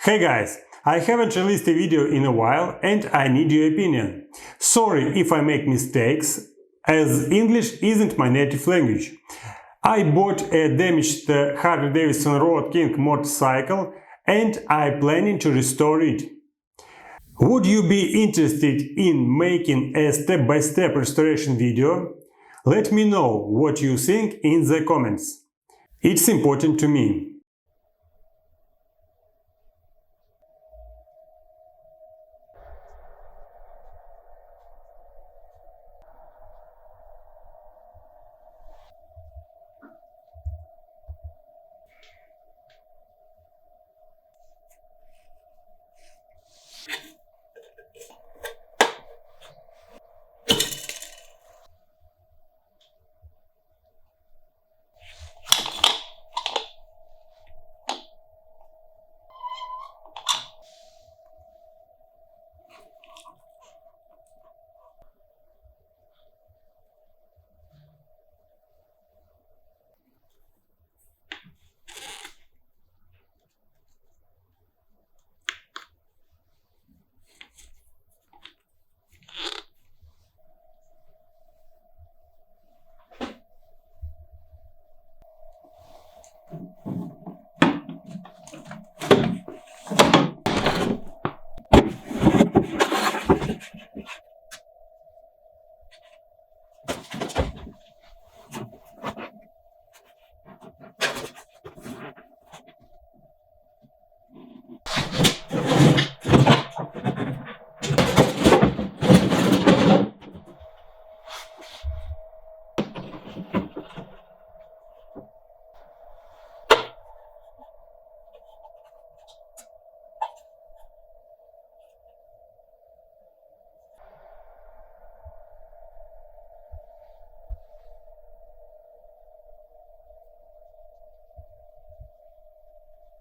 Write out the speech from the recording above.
Hey guys, I haven't released a video in a while and I need your opinion. Sorry if I make mistakes, as English isn't my native language. I bought a damaged Harley-Davidson Road King motorcycle and I'm planning to restore it. Would you be interested in making a step-by-step restoration video? Let me know what you think in the comments. It's important to me.